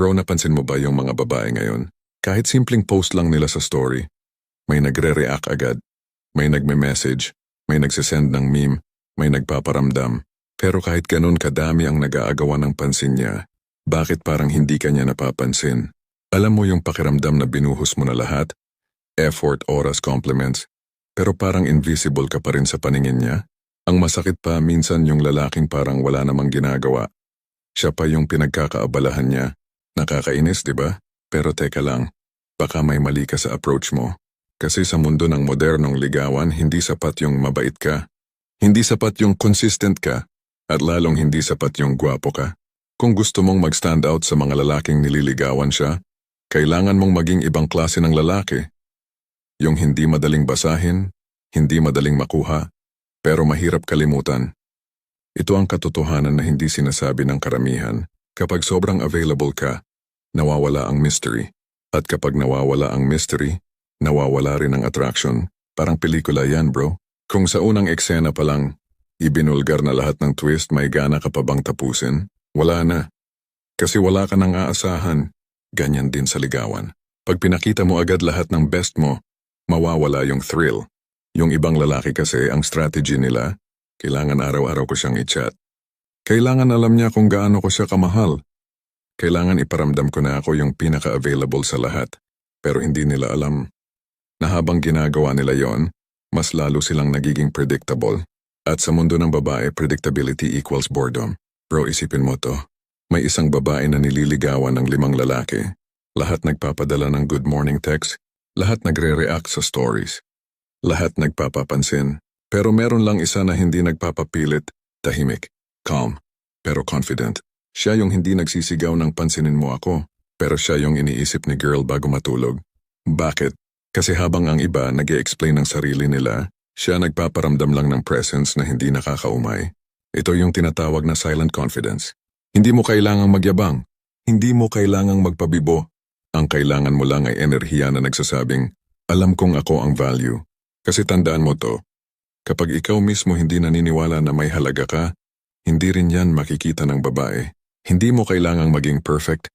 Bro, napansin mo ba yung mga babae ngayon? Kahit simpleng post lang nila sa story, may nagre-react agad, may nagme-message, may nagsisend ng meme, may nagpaparamdam. Pero kahit ganun kadami ang nag-aagawan ng pansin niya, bakit parang hindi ka niya napapansin? Alam mo yung pakiramdam na binuhos mo na lahat? Effort, oras, compliments. Pero parang invisible ka pa rin sa paningin niya? Ang masakit pa minsan yung lalaking parang wala namang ginagawa. Siya pa yung pinagkakaabalahan niya. Nakakainis, di ba? Pero teka lang, baka may mali ka sa approach mo. Kasi sa mundo ng modernong ligawan, hindi sapat yung mabait ka. Hindi sapat yung consistent ka. At lalong hindi sapat yung gwapo ka. Kung gusto mong mag-stand out sa mga lalaking nililigawan siya, kailangan mong maging ibang klase ng lalaki. Yung hindi madaling basahin, hindi madaling makuha, pero mahirap kalimutan. Ito ang katotohanan na hindi sinasabi ng karamihan. Kapag sobrang available ka, nawawala ang mystery. At kapag nawawala ang mystery, nawawala rin ang attraction. Parang pelikula yan, bro. Kung sa unang eksena pa lang, ibinulgar na lahat ng twist, may gana ka pa bang tapusin? Wala na. Kasi wala ka nang aasahan. Ganyan din sa ligawan. Pag pinakita mo agad lahat ng best mo, mawawala yung thrill. Yung ibang lalaki kasi, ang strategy nila, kailangan araw-araw ko siyang i-chat. Kailangan alam niya kung gaano ko siya kamahal. Kailangan iparamdam ko na ako yung pinaka-available sa lahat. Pero hindi nila alam na habang ginagawa nila yon, mas lalo silang nagiging predictable. At sa mundo ng babae, predictability equals boredom. Bro, isipin mo to. May isang babae na nililigawan ng 5 lalaki. Lahat nagpapadala ng good morning text. Lahat nagre-react sa stories. Lahat nagpapapansin. Pero meron lang isa na hindi nagpapapilit, tahimik. Calm, pero confident. Siya yung hindi nagsisigaw ng pansinin mo ako, pero siya yung iniisip ni girl bago matulog. Bakit? Kasi habang ang iba nag-e-explain ng sarili nila, siya nagpaparamdam lang ng presence na hindi nakakaumay. Ito yung tinatawag na silent confidence. Hindi mo kailangang magyabang. Hindi mo kailangang magpabibo. Ang kailangan mo lang ay enerhiya na nagsasabing, alam kong ako ang value. Kasi tandaan mo to, kapag ikaw mismo hindi naniniwala na may halaga ka, hindi rin yan makikita ng babae. Hindi mo kailangang maging perfect,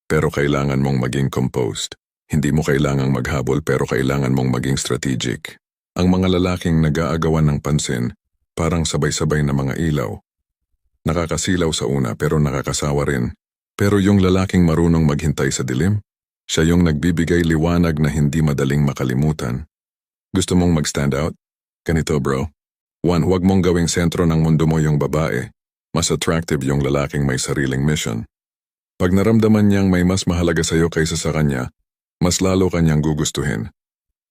pero kailangan mong maging composed. Hindi mo kailangang maghabol pero kailangan mong maging strategic. Ang mga lalaking nag-aagawan ng pansin, parang sabay-sabay na mga ilaw. Nakakasilaw sa una pero nakakasawa rin. Pero yung lalaking marunong maghintay sa dilim, siya yung nagbibigay liwanag na hindi madaling makalimutan. Gusto mong mag-stand out? Ganito, bro. 1. Huwag mong gawing sentro ng mundo mo yung babae. Mas attractive yung lalaking may sariling mission. Pag naramdaman niyang may mas mahalaga sa'yo kaysa sa kanya, mas lalo kanyang gugustuhin.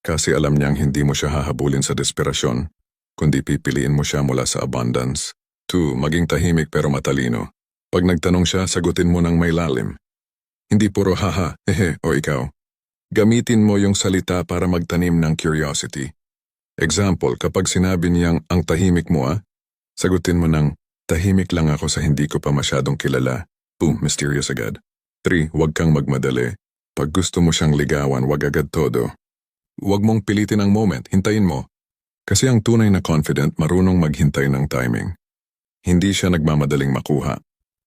Kasi alam niyang hindi mo siya hahabulin sa desperasyon, kundi pipiliin mo siya mula sa abundance. 2. Maging tahimik pero matalino. Pag nagtanong siya, sagutin mo ng may lalim. Hindi puro haha, hehe, o ikaw. Gamitin mo yung salita para magtanim ng curiosity. Example, kapag sinabi niyang ang tahimik mo sagutin mo ng tahimik lang ako sa hindi ko pa masyadong kilala. Boom, mysterious agad. 3. Huwag kang magmadali. Pag gusto mo siyang ligawan, wag agad todo. Huwag mong pilitin ang moment, hintayin mo. Kasi ang tunay na confident marunong maghintay ng timing. Hindi siya nagmamadaling makuha.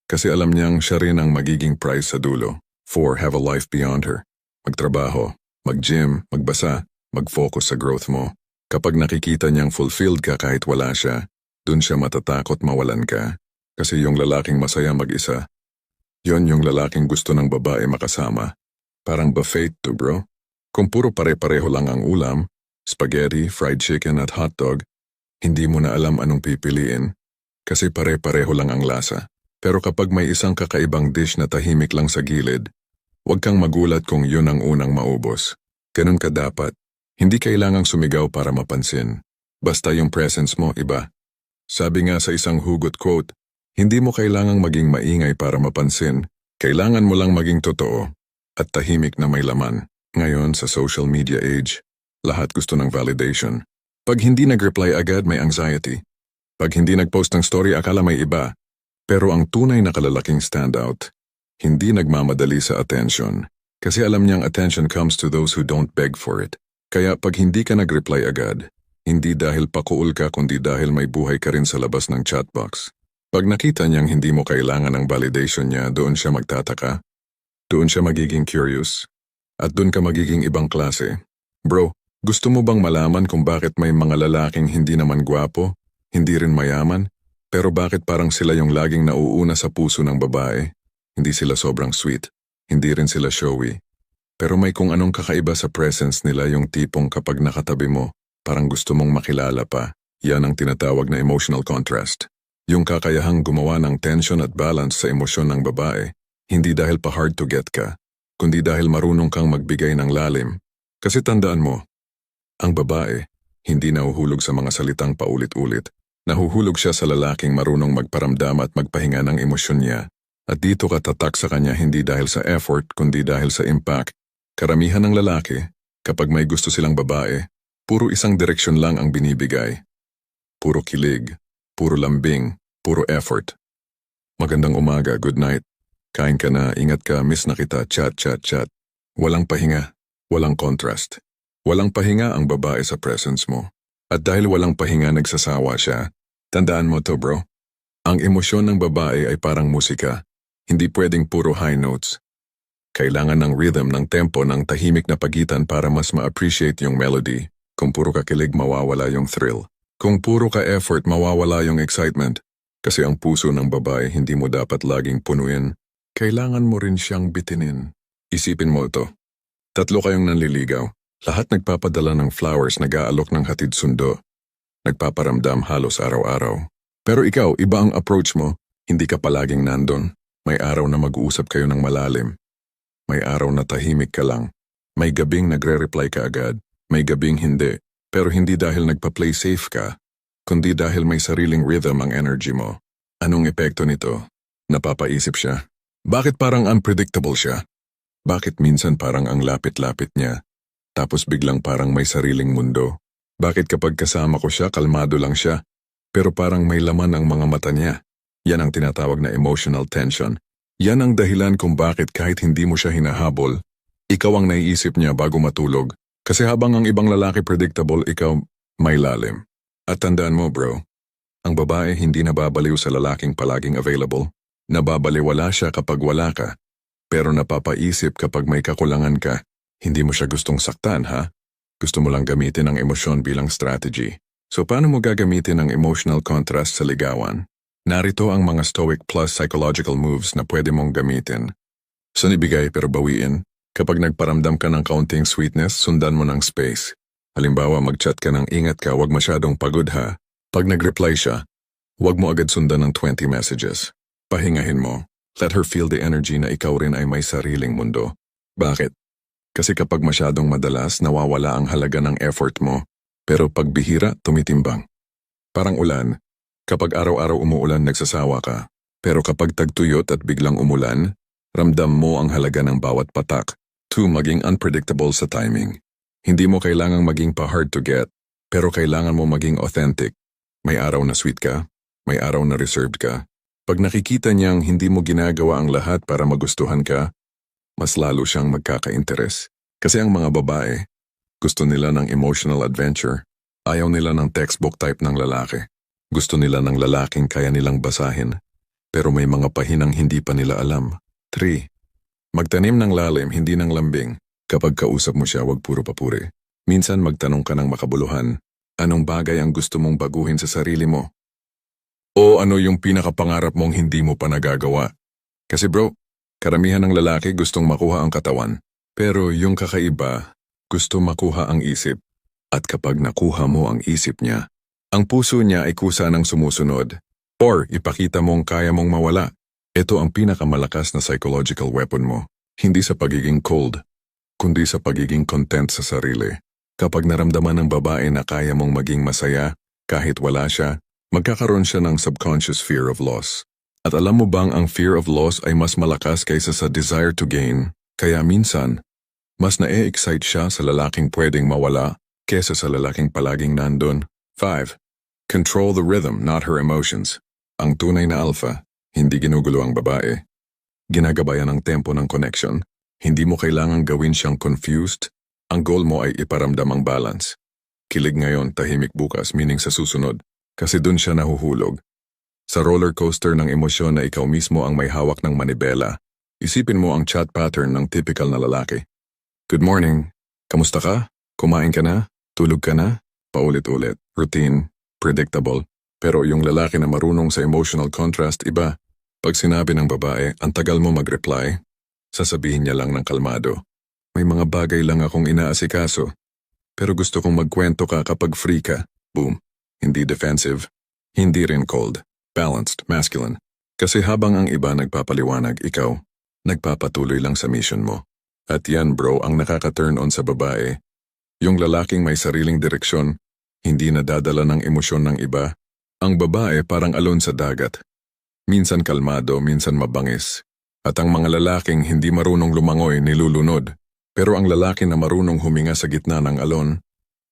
Kasi alam niyang siya rin ang magiging prize sa dulo. 4. Have a life beyond her. Magtrabaho, mag-gym, magbasa, mag-focus sa growth mo. Kapag nakikita niyang fulfilled ka kahit wala siya, dun siya matatakot mawalan ka. Kasi yung lalaking masaya mag-isa, yon yung lalaking gusto ng babae makasama. Parang buffet to, bro. Kung puro pare-pareho lang ang ulam, spaghetti, fried chicken at hotdog, hindi mo na alam anong pipiliin. Kasi pare-pareho lang ang lasa. Pero kapag may isang kakaibang dish na tahimik lang sa gilid, huwag kang magulat kung yun ang unang maubos. Ganun ka dapat. Hindi kailangang sumigaw para mapansin. Basta yung presence mo iba. Sabi nga sa isang hugot quote, hindi mo kailangang maging maingay para mapansin. Kailangan mo lang maging totoo at tahimik na may laman. Ngayon sa social media age, lahat gusto ng validation. Pag hindi nag-reply agad, may anxiety. Pag hindi nag-post ng story, akala may iba. Pero ang tunay na kalalaking standout, hindi nagmamadali sa attention. Kasi alam niyang attention comes to those who don't beg for it. Kaya pag hindi ka nag-reply agad, hindi dahil pakuul ka kundi dahil may buhay ka rin sa labas ng chatbox. Pag nakita niyang hindi mo kailangan ng validation niya, doon siya magtataka. Doon siya magiging curious. At doon ka magiging ibang klase. Bro, gusto mo bang malaman kung bakit may mga lalaking hindi naman gwapo, hindi rin mayaman, pero bakit parang sila yung laging nauuna sa puso ng babae? Hindi sila sobrang sweet, hindi rin sila showy. Pero may kung anong kakaiba sa presence nila, yung tipong kapag nakatabi mo, parang gusto mong makilala pa. Yan ang tinatawag na emotional contrast. Yung kakayahang gumawa ng tension at balance sa emosyon ng babae, hindi dahil pa hard to get ka, kundi dahil marunong kang magbigay ng lalim. Kasi tandaan mo, ang babae, hindi nahuhulog sa mga salitang paulit-ulit. Nahuhulog siya sa lalaking marunong magparamdam at magpahinga ng emosyon niya. At dito ka tatak sa kanya hindi dahil sa effort, kundi dahil sa impact. Karamihan ng lalaki, kapag may gusto silang babae, puro isang direksyon lang ang binibigay. Puro kilig, puro lambing, puro effort. Magandang umaga, good night. Kain ka na, ingat ka, miss na kita, chat, chat, chat. Walang pahinga, walang contrast. Walang pahinga ang babae sa presence mo. At dahil walang pahinga nagsasawa siya, tandaan mo to bro. Ang emosyon ng babae ay parang musika. Hindi pwedeng puro high notes. Kailangan ng rhythm, ng tempo, ng tahimik na pagitan para mas ma-appreciate yung melody. Kung puro ka kilig, mawawala yung thrill. Kung puro ka effort, mawawala yung excitement. Kasi ang puso ng babae hindi mo dapat laging punuin. Kailangan mo rin siyang bitinin. Isipin mo ito. 3 kayong nanliligaw. Lahat nagpapadala ng flowers, nag-aalok ng hatid sundo. Nagpaparamdam halos araw-araw. Pero ikaw, iba ang approach mo. Hindi ka palaging nandun. May araw na mag-uusap kayo ng malalim. May araw na tahimik ka lang. May gabing nagre-reply ka agad. May gabing hindi. Pero hindi dahil nagpa-play safe ka, kundi dahil may sariling rhythm ang energy mo. Anong epekto nito? Napapaisip siya. Bakit parang unpredictable siya? Bakit minsan parang ang lapit-lapit niya? Tapos biglang parang may sariling mundo. Bakit kapag kasama ko siya, kalmado lang siya? Pero parang may laman ang mga mata niya. Yan ang tinatawag na emotional tension. Yan ang dahilan kung bakit kahit hindi mo siya hinahabol, ikaw ang naiisip niya bago matulog. Kasi habang ang ibang lalaki predictable, ikaw may lalim. At tandaan mo bro, ang babae hindi nababaliw sa lalaking palaging available. Nababaliwala siya kapag wala ka. Pero napapaisip kapag may kakulangan ka. Hindi mo siya gustong saktan ha? Gusto mo lang gamitin ang emosyon bilang strategy. So paano mo gagamitin ang emotional contrast sa ligawan? Narito ang mga stoic plus psychological moves na pwede mong gamitin. Sunibigay pero bawiin. Kapag nagparamdam ka ng kaunting sweetness, sundan mo ng space. Halimbawa, mag-chat ka ng ingat ka, wag masyadong pagod ha. Pag nag-reply siya, wag mo agad sundan ng 20 messages. Pahingahin mo. Let her feel the energy na ikaw rin ay may sariling mundo. Bakit? Kasi kapag masyadong madalas, nawawala ang halaga ng effort mo. Pero pag bihira, tumitimbang. Parang ulan. Kapag araw-araw umuulan, nagsasawa ka. Pero kapag tagtuyot at biglang umulan, ramdam mo ang halaga ng bawat patak. 2. Maging unpredictable sa timing. Hindi mo kailangang maging pa-hard to get, pero kailangan mo maging authentic. May araw na sweet ka, may araw na reserved ka. Pag nakikita niyang hindi mo ginagawa ang lahat para magustuhan ka, mas lalo siyang magkaka-interes. Kasi ang mga babae, gusto nila ng emotional adventure. Ayaw nila ng textbook type ng lalaki. Gusto nila ng lalaking kaya nilang basahin. Pero may mga pahinang hindi pa nila alam. 3. Magtanim ng lalim, hindi ng lambing. Kapag kausap mo siya, wag puro papuri. Minsan magtanong ka ng makabuluhan. Anong bagay ang gusto mong baguhin sa sarili mo? O ano yung pinakapangarap mong hindi mo pa nagagawa? Kasi bro, karamihan ng lalaki gustong makuha ang katawan. Pero yung kakaiba, gusto makuha ang isip. At kapag nakuha mo ang isip niya, ang puso niya ay kusa ng sumusunod. Or ipakita mong kaya mong mawala. Ito ang pinakamalakas na psychological weapon mo. Hindi sa pagiging cold, kundi sa pagiging content sa sarili. Kapag naramdaman ng babae na kaya mong maging masaya, kahit wala siya, magkakaroon siya ng subconscious fear of loss. At alam mo bang ang fear of loss ay mas malakas kaysa sa desire to gain? Kaya minsan, mas na-excite siya sa lalaking pwedeng mawala kesa sa lalaking palaging nandun. 5. Control the rhythm, not her emotions. Ang tunay na alpha, hindi ginugulo ang babae. Ginagabayan ang tempo ng connection. Hindi mo kailangang gawin siyang confused. Ang goal mo ay iparamdam ang balance. Kilig ngayon, tahimik bukas, meaning sa susunod. Kasi dun siya nahuhulog. Sa roller coaster ng emosyon na ikaw mismo ang may hawak ng manibela. Isipin mo ang chat pattern ng typical na lalaki. Good morning. Kamusta ka? Kumain ka na? Tulog ka na? Paulit-ulit. Routine. Predictable. Pero yung lalaki na marunong sa emotional contrast iba. Pag sinabi ng babae, ang tagal mo mag-reply, sasabihin niya lang ng kalmado. May mga bagay lang akong inaasikaso. Pero gusto kong magkwento ka kapag free ka. Boom. Hindi defensive. Hindi rin cold. Balanced, masculine. Kasi habang ang iba nagpapaliwanag, ikaw, nagpapatuloy lang sa mission mo. At yan bro ang nakaka-turn on sa babae. Yung lalaking may sariling direksyon, hindi nadadala ng emosyon ng iba. Ang babae parang alon sa dagat. Minsan kalmado, minsan mabangis. At ang mga lalaking hindi marunong lumangoy nilulunod. Pero ang lalaki na marunong huminga sa gitna ng alon,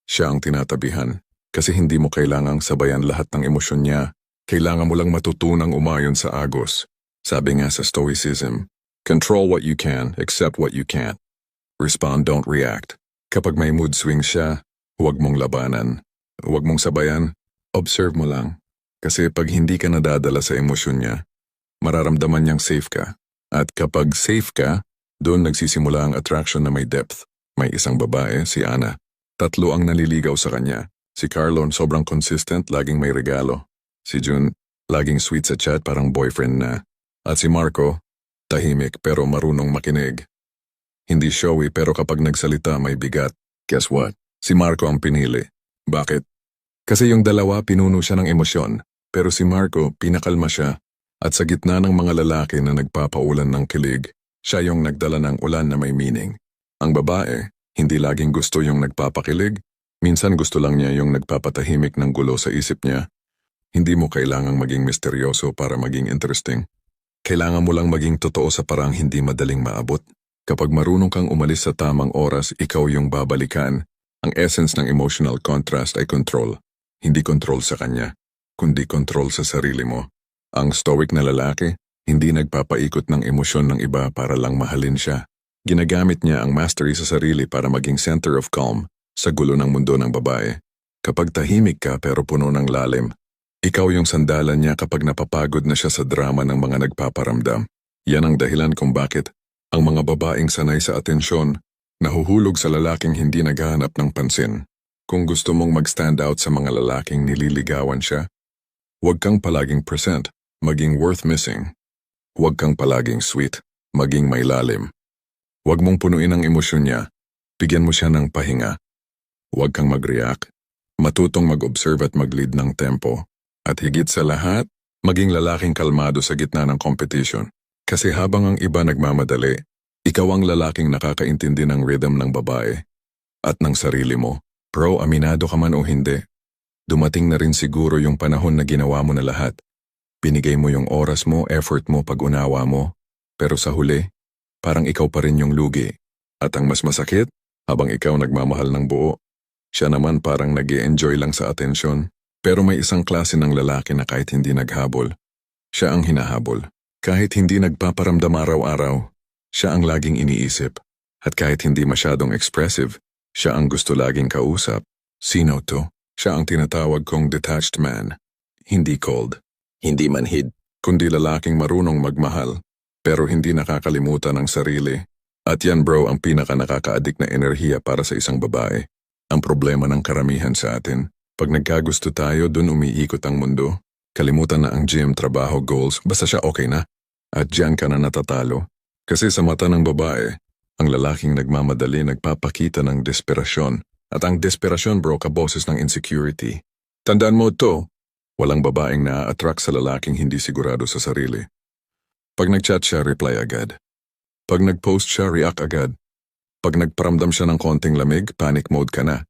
siya ang tinatabihan. Kasi hindi mo kailangang sabayan lahat ng emosyon niya. Kailangan mo lang matutunang umayon sa agos. Sabi nga sa Stoicism, control what you can, accept what you can't. Respond, don't react. Kapag may mood swing siya, huwag mong labanan. Huwag mong sabayan, observe mo lang. Kasi pag hindi ka nadadala sa emosyon niya, mararamdaman niyang safe ka. At kapag safe ka, doon nagsisimula ang attraction na may depth. May isang babae, si Ana. 3 ang naliligaw sa kanya. Si Carlon, sobrang consistent, laging may regalo. Si June, laging sweet sa chat, parang boyfriend na. At si Marco, tahimik pero marunong makinig. Hindi showy pero kapag nagsalita may bigat. Guess what? Si Marco ang pinili. Bakit? Kasi yung dalawa pinuno siya ng emosyon, pero si Marco pinakalma siya. At sa gitna ng mga lalaki na nagpapaulan ng kilig, siya yung nagdala ng ulan na may meaning. Ang babae, hindi laging gusto yung nagpapakilig, minsan gusto lang niya yung nagpapatahimik ng gulo sa isip niya. Hindi mo kailangang maging misteryoso para maging interesting. Kailangan mo lang maging totoo sa parang hindi madaling maabot. Kapag marunong kang umalis sa tamang oras, ikaw yung babalikan. Ang essence ng emotional contrast ay control. Hindi control sa kanya, kundi control sa sarili mo. Ang stoic na lalaki, hindi nagpapaikot ng emosyon ng iba para lang mahalin siya. Ginagamit niya ang mastery sa sarili para maging center of calm sa gulo ng mundo ng babae. Kapag tahimik ka pero puno ng lalim, ikaw yung sandalan niya kapag napapagod na siya sa drama ng mga nagpaparamdam. Yan ang dahilan kung bakit ang mga babaeng sanay sa atensyon nahuhulog sa lalaking hindi naghahanap ng pansin. Kung gusto mong mag-stand out sa mga lalaking nililigawan siya, huwag kang palaging present, maging worth missing. Huwag kang palaging sweet, maging may lalim. Huwag mong punuin ang emosyon niya, bigyan mo siya ng pahinga. Huwag kang mag-react, matutong mag-observe at mag-lead ng tempo. At higit sa lahat, maging lalaking kalmado sa gitna ng competition. Kasi habang ang iba nagmamadali, ikaw ang lalaking nakakaintindi ng rhythm ng babae at ng sarili mo. Bro, aminado ka man o hindi, dumating na rin siguro yung panahon na ginawa mo na lahat. Binigay mo yung oras mo, effort mo, pag-unawa mo. Pero sa huli, parang ikaw pa rin yung lugi. At ang mas masakit, habang ikaw nagmamahal ng buo, siya naman parang nag-i-enjoy lang sa atensyon. Pero may isang klase ng lalaki na kahit hindi naghabol, siya ang hinahabol. Kahit hindi nagpaparamdam araw-araw, siya ang laging iniisip. At kahit hindi masyadong expressive, siya ang gusto laging kausap. Sino to? Siya ang tinatawag kong detached man. Hindi cold, hindi manhid, kundi lalaking marunong magmahal, pero hindi nakakalimutan ang sarili. At yan bro ang pinaka nakaka-addict na enerhiya para sa isang babae. Ang problema ng karamihan sa atin. Pag nagkagusto tayo, dun umiikot ang mundo. Kalimutan na ang gym, trabaho, goals, basta siya okay na. At diyan ka na natatalo. Kasi sa mata ng babae, ang lalaking nagmamadali nagpapakita ng desperasyon. At ang desperasyon bro, kaboses ng insecurity. Tandaan mo to, walang babaeng na-attract sa lalaking hindi sigurado sa sarili. Pag nag-chat siya, reply agad. Pag nag-post siya, react agad. Pag nagparamdam siya ng konting lamig, panic mode ka na.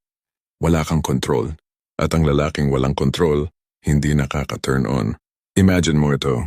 Wala kang control. At ang lalaking walang control, hindi nakaka-turn on. Imagine mo ito.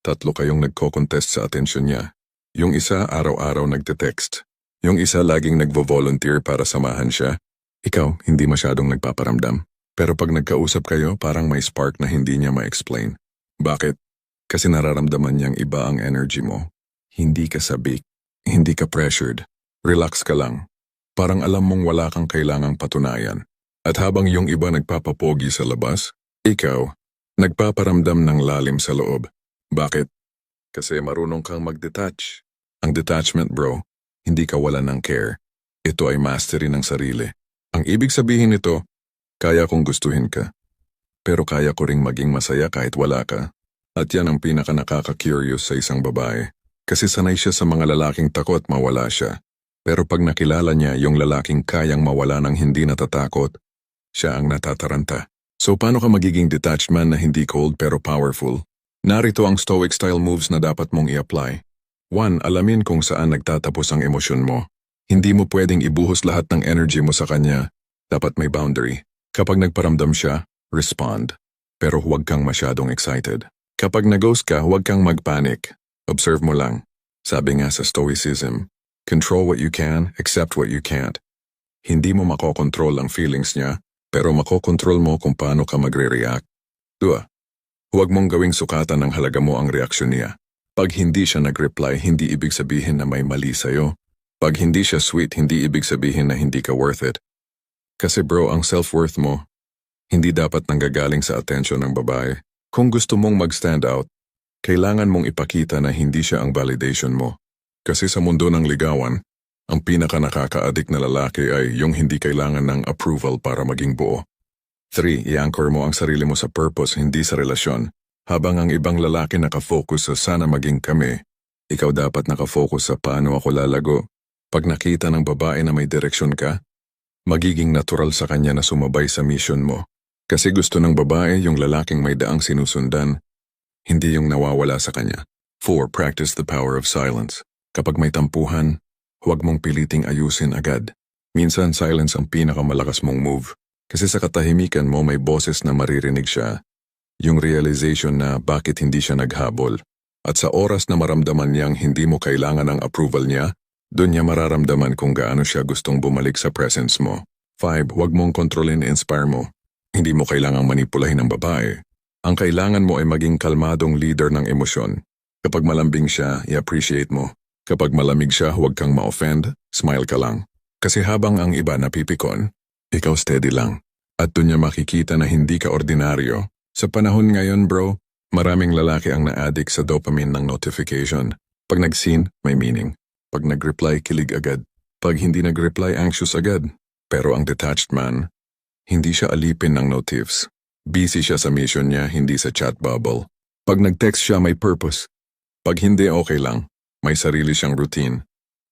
3 kayong nagko-contest sa atensyon niya. Yung isa araw-araw nagte-text. Yung isa laging nagvo-volunteer para samahan siya. Ikaw, hindi masyadong nagpaparamdam. Pero pag nagkausap kayo, parang may spark na hindi niya ma-explain. Bakit? Kasi nararamdaman niyang iba ang energy mo. Hindi ka sabik. Hindi ka pressured. Relax ka lang. Parang alam mong wala kang kailangang patunayan. At habang yung iba nagpapapogi sa labas, ikaw, nagpaparamdam ng lalim sa loob. Bakit? Kasi marunong kang mag-detach. Ang detachment bro, hindi kawalan ng care. Ito ay mastery ng sarili. Ang ibig sabihin nito, kaya kong gustuhin ka. Pero kaya ko ring maging masaya kahit wala ka. At yan ang pinaka nakaka-curious sa isang babae. Kasi sanay siya sa mga lalaking takot mawala siya. Pero pag nakilala niya yung lalaking kayang mawala ng hindi natatakot, siya ang natataranta. So paano ka magiging detached man na hindi cold pero powerful? Narito ang stoic style moves na dapat mong i-apply. 1. Alamin kung saan nagtatapos ang emosyon mo. Hindi mo pwedeng ibuhos lahat ng energy mo sa kanya. Dapat may boundary. Kapag nagparamdam siya, respond. Pero huwag kang masyadong excited. Kapag nag-ghost ka, huwag kang mag-panic. Observe mo lang. Sabi nga sa stoicism, control what you can, accept what you can't. Hindi mo makokontrol ang feelings niya, pero makokontrol mo kung paano ka magre-react. 2. Huwag mong gawing sukatan ng halaga mo ang reaksyon niya. Pag hindi siya nag-reply, hindi ibig sabihin na may mali sa'yo. Pag hindi siya sweet, hindi ibig sabihin na hindi ka worth it. Kasi bro, ang self-worth mo, hindi dapat nanggagaling sa atensyon ng babae. Kung gusto mong mag-stand out, kailangan mong ipakita na hindi siya ang validation mo. Kasi sa mundo ng ligawan, ang pinaka-nakaka-addict na lalaki ay yung hindi kailangan ng approval para maging buo. 3. I-anchor mo ang sarili mo sa purpose, hindi sa relasyon. Habang ang ibang lalaki nakafocus sa sana maging kami, ikaw dapat nakafocus sa paano ako lalago. Pag nakita ng babae na may direksyon ka, magiging natural sa kanya na sumabay sa mission mo. Kasi gusto ng babae yung lalaking may daang sinusundan, hindi yung nawawala sa kanya. 4. Practice the power of silence. Kapag may tampuhan, huwag mong piliting ayusin agad. Minsan silence ang pinakamalakas mong move. Kasi sa katahimikan mo may boses na maririnig siya. Yung realization na bakit hindi siya naghabol. At sa oras na maramdaman niyang hindi mo kailangan ng approval niya, doon niya mararamdaman kung gaano siya gustong bumalik sa presence mo. 5. Huwag mong kontrolin inspire mo. Hindi mo kailangang manipulahin ng babae. Ang kailangan mo ay maging kalmadong leader ng emosyon. Kapag malambing siya, i-appreciate mo. Kapag malamig siya, huwag kang ma-offend, smile ka lang. Kasi habang ang iba napipikon, ikaw steady lang. At doon niya makikita na hindi ka ordinaryo. Sa panahon ngayon bro, maraming lalaki ang na-addict sa dopamine ng notification. Pag nag-seen, may meaning. Pag nag-reply, kilig agad. Pag hindi nag-reply, anxious agad. Pero ang detached man, hindi siya alipin ng notifs. Busy siya sa mission niya, hindi sa chat bubble. Pag nag-text siya, may purpose. Pag hindi, okay lang. May sarili siyang routine.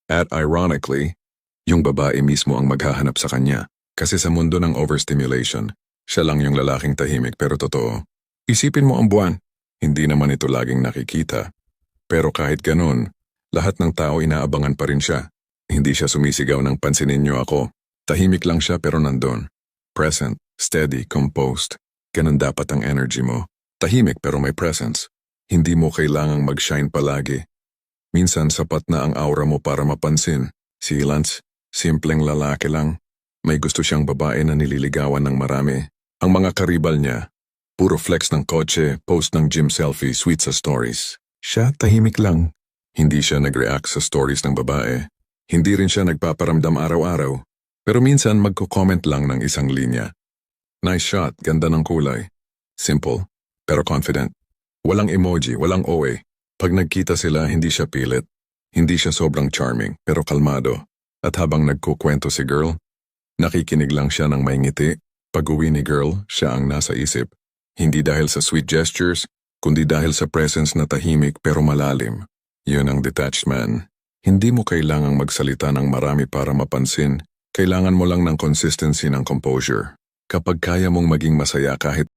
At ironically, yung babae mismo ang maghahanap sa kanya. Kasi sa mundo ng overstimulation, siya lang yung lalaking tahimik pero totoo. Isipin mo ang buwan. Hindi naman ito laging nakikita. Pero kahit ganun, lahat ng tao inaabangan pa rin siya. Hindi siya sumisigaw ng pansinin niyo ako. Tahimik lang siya pero nandun. Present, steady, composed. Ganun dapat ang energy mo. Tahimik pero may presence. Hindi mo kailangang mag-shine palagi. Minsan sapat na ang aura mo para mapansin. Si Lance, simpleng lalaki lang. May gusto siyang babae na nililigawan ng marami. Ang mga karibal niya, puro flex ng kotse, post ng gym selfie, sweet sa stories. Siya tahimik lang. Hindi siya nag-react sa stories ng babae. Hindi rin siya nagpaparamdam araw-araw. Pero minsan magko-comment lang ng isang linya. Nice shot, ganda ng kulay. Simple, pero confident. Walang emoji, walang OA. Pag nagkita sila, hindi siya pilit. Hindi siya sobrang charming, pero kalmado. At habang nagkukwento si girl, nakikinig lang siya ng may ngiti. Pag-uwi ni girl, siya ang nasa isip. Hindi dahil sa sweet gestures, kundi dahil sa presence na tahimik pero malalim. Yun ang detached man. Hindi mo kailangang magsalita ng marami para mapansin. Kailangan mo lang ng consistency ng composure. Kapag kaya mong maging masaya kahit